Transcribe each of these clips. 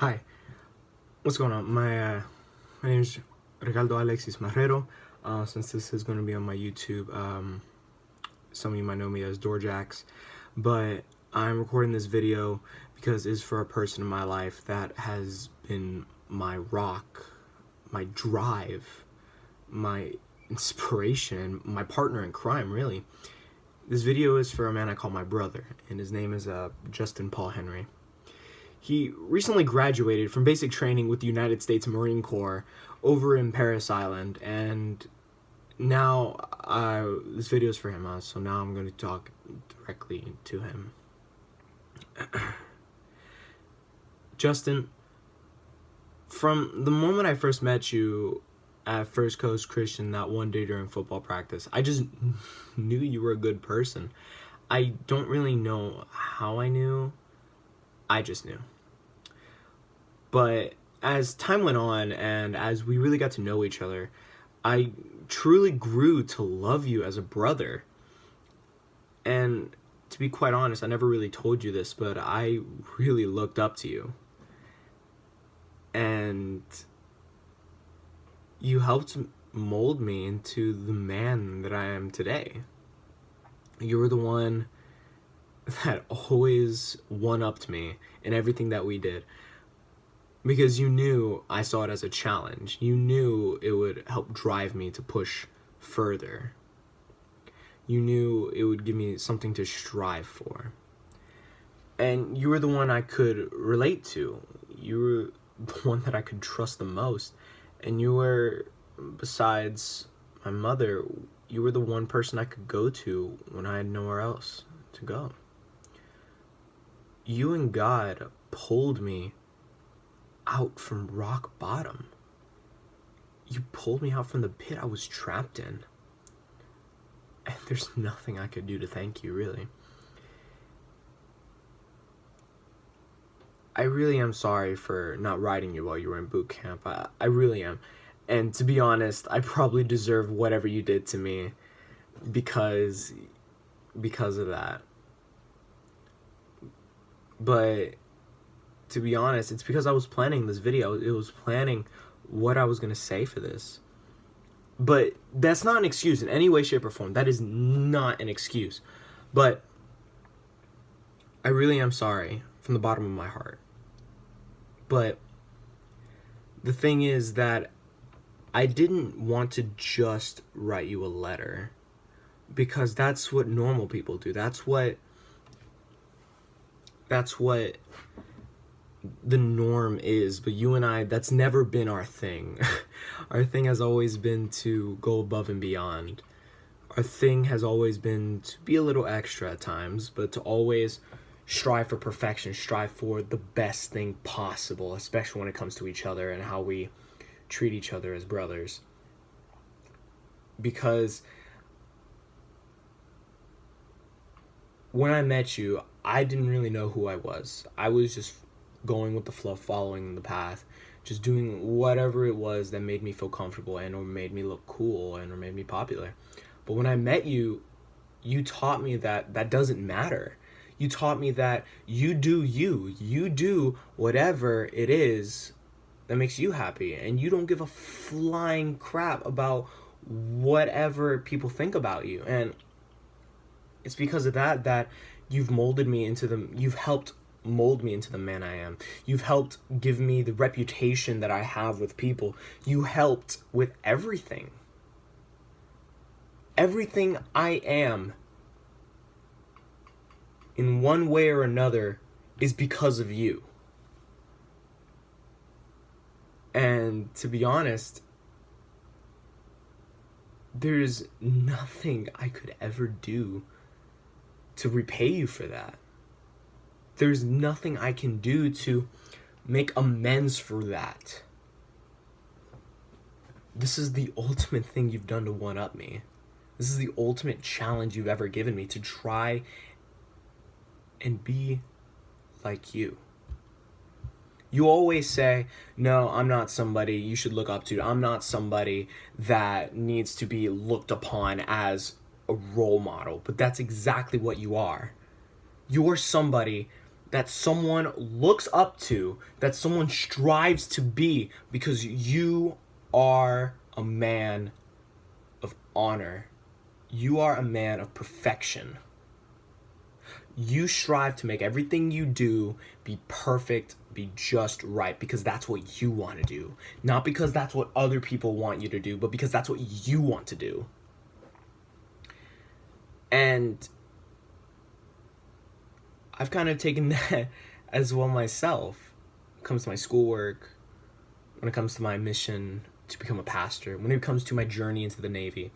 Hi, what's going on? My name is Ricardo Alexis Marrero. Since this is going to be on my YouTube, some of you might know me as Doorjax, but I'm recording this video because it's for a person in my life that has been my rock, my drive, my inspiration, my partner in crime, really. This video is for a man I call my brother, and his name is Justin Paul Henry. He recently graduated from basic training with the United States Marine Corps over in Parris Island, and now this video is for him, so now I'm going to talk directly to him. Justin, from the moment I first met you at First Coast Christian that one day during football practice, I just knew you were a good person. I don't really know how I knew. I just knew. But as time went on and as we really got to know each other, I truly grew to love you as a brother. And to be quite honest, I never really told you this, but I really looked up to you. And you helped mold me into the man that I am today. You were the one that always one-upped me in everything that we did, because you knew I saw it as a challenge. You knew it would help drive me to push further. You knew it would give me something to strive for. And you were the one I could relate to. You were the one that I could trust the most. And you were, besides my mother, you were the one person I could go to when I had nowhere else to go. You and God pulled me out from rock bottom. You pulled me out from the pit I was trapped in. And there's nothing I could do to thank you, really. I really am sorry for not riding you while you were in boot camp. I really am. And to be honest, I probably deserve whatever you did to me because of that. But to be honest, it's because I was planning this video. It was planning what I was going to say for this. But that's not an excuse in any way, shape, or form. That is not an excuse. But I really am sorry from the bottom of my heart. But the thing is that I didn't want to just write you a letter, because that's what normal people do. That's what the norm is. But you and I, that's never been our thing. Our thing has always been to go above and beyond. Our thing has always been to be a little extra at times, but to always strive for perfection, strive for the best thing possible, especially when it comes to each other and how we treat each other as brothers. Because when I met you, I didn't really know who I was. I was just going with the flow, following the path, just doing whatever it was that made me feel comfortable and or made me look cool and or made me popular. But when I met you, you taught me that that doesn't matter. You taught me that you do you. You do whatever it is that makes you happy, and you don't give a flying crap about whatever people think about you. And it's because of that you've molded me into you've helped mold me into the man I am. You've helped give me the reputation that I have with people. You helped with everything. Everything I am, in one way or another, is because of you. And to be honest, there's nothing I could ever do to repay you for that. There's nothing I can do to make amends for that. This is the ultimate thing you've done to one-up me. This is the ultimate challenge you've ever given me, to try and be like you. You always say, no, I'm not somebody you should look up to. I'm not somebody that needs to be looked upon as a role model. But that's exactly what you are. You're somebody that someone looks up to, that someone strives to be, because you are a man of honor. You are a man of perfection. You strive to make everything you do be perfect, be just right, because that's what you want to do. Not because that's what other people want you to do, but because that's what you want to do. And I've kind of taken that as well myself. When it comes to my schoolwork, when it comes to my mission to become a pastor, when it comes to my journey into the Navy.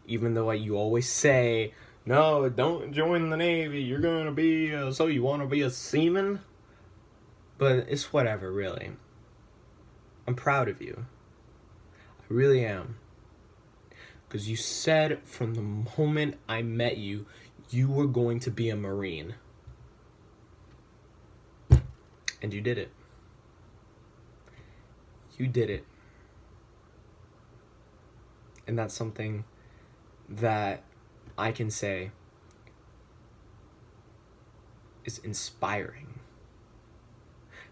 Even though you always say, no, don't join the Navy, you're going to be, so you want to be a seaman? But it's whatever, really. I'm proud of you. I really am. Because you said from the moment I met you, you were going to be a Marine. And you did it. You did it. And that's something that I can say is inspiring.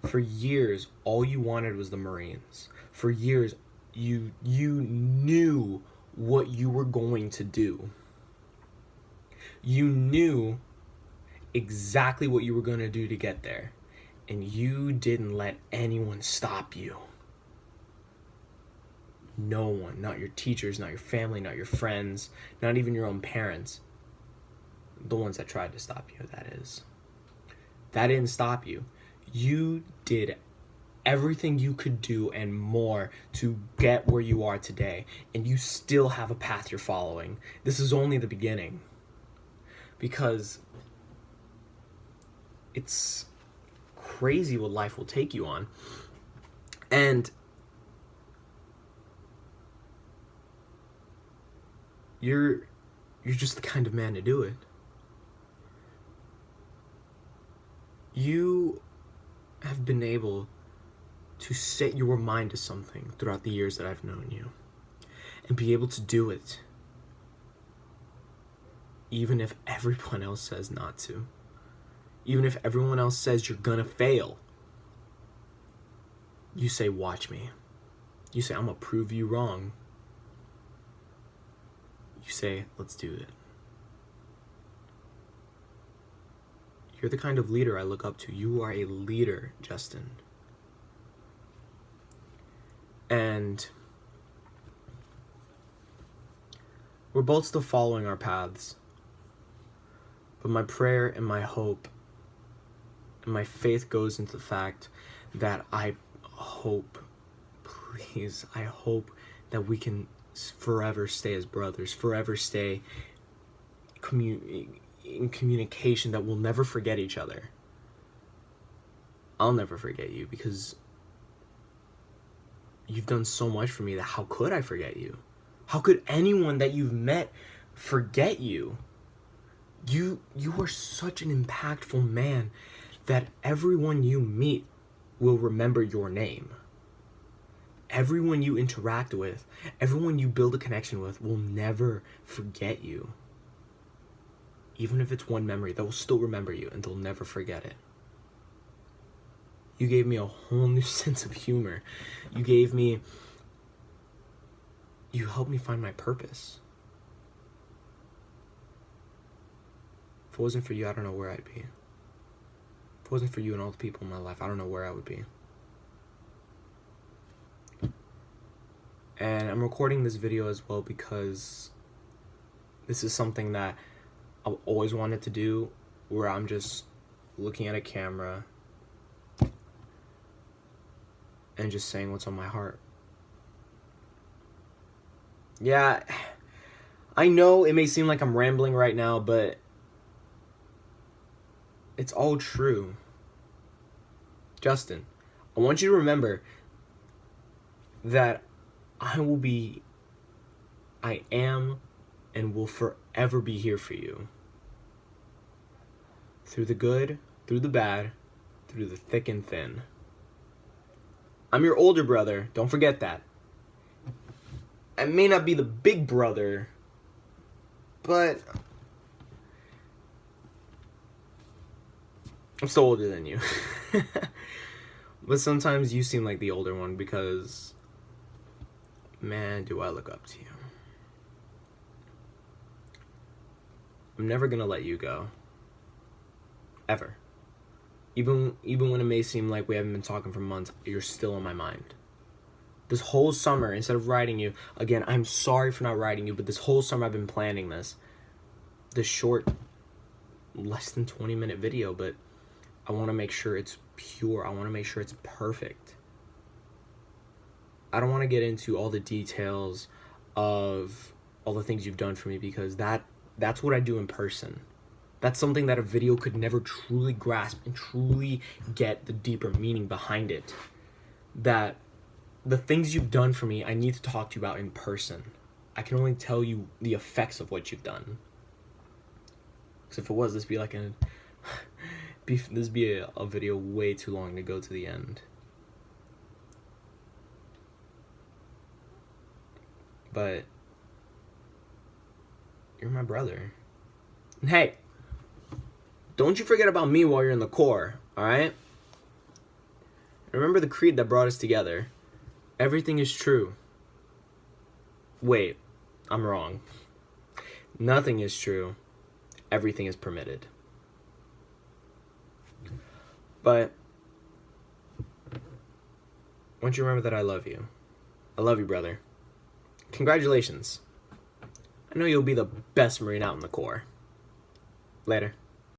For years, all you wanted was the Marines. For years, you knew what you were going to do. You knew exactly what you were going to do to get there. And you didn't let anyone stop you. No one, not your teachers, not your family, not your friends, not even your own parents. The ones that tried to stop you, that is. That didn't stop you. You did everything you could do and more to get where you are today. And you still have a path you're following. This is only the beginning. Because it's crazy what life will take you on. And you're just the kind of man to do it. You have been able to set your mind to something throughout the years that I've known you, and be able to do it even if everyone else says not to. Even if everyone else says you're gonna fail. You say, watch me. You say, I'm gonna prove you wrong. You say, let's do it. You're the kind of leader I look up to. You are a leader, Justin. And we're both still following our paths. But my prayer and my hope and my faith goes into the fact that I hope, please, I hope that we can forever stay as brothers, forever stay in communication, that we'll never forget each other. I'll never forget you, because you've done so much for me that how could I forget you? How could anyone that you've met forget you? You are such an impactful man that everyone you meet will remember your name. Everyone you interact with, everyone you build a connection with will never forget you. Even if it's one memory, they will still remember you and they'll never forget it. You gave me a whole new sense of humor. You helped me find my purpose. If it wasn't for you, I don't know where I'd be. If it wasn't for you and all the people in my life, I don't know where I would be. And I'm recording this video as well because this is something that I've always wanted to do, where I'm just looking at a camera and just saying what's on my heart. Yeah, I know it may seem like I'm rambling right now, but it's all true. Justin, I want you to remember that I am and will forever be here for you. Through the good, through the bad, through the thick and thin. I'm your older brother, don't forget that. I may not be the big brother, but I'm still older than you. But sometimes you seem like the older one because, man, do I look up to you. I'm never gonna let you go. Ever. Even when it may seem like we haven't been talking for months, you're still in my mind. This whole summer, instead of writing you, again, I'm sorry for not writing you, but this whole summer I've been planning this. This short, less than 20-minute video, but I want to make sure it's pure. I want to make sure it's perfect. I don't want to get into all the details of all the things you've done for me because that's what I do in person. That's something that a video could never truly grasp and truly get the deeper meaning behind it. That the things you've done for me, I need to talk to you about in person. I can only tell you the effects of what you've done. Because if it was, this be like a video way too long to go to the end. But you're my brother. And hey, don't you forget about me while you're in the Corps, alright? Remember the creed that brought us together. Everything is true. Wait, I'm wrong. Nothing is true. Everything is permitted. But I want you to remember that I love you. I love you, brother. Congratulations. I know you'll be the best Marine out in the Corps. Later.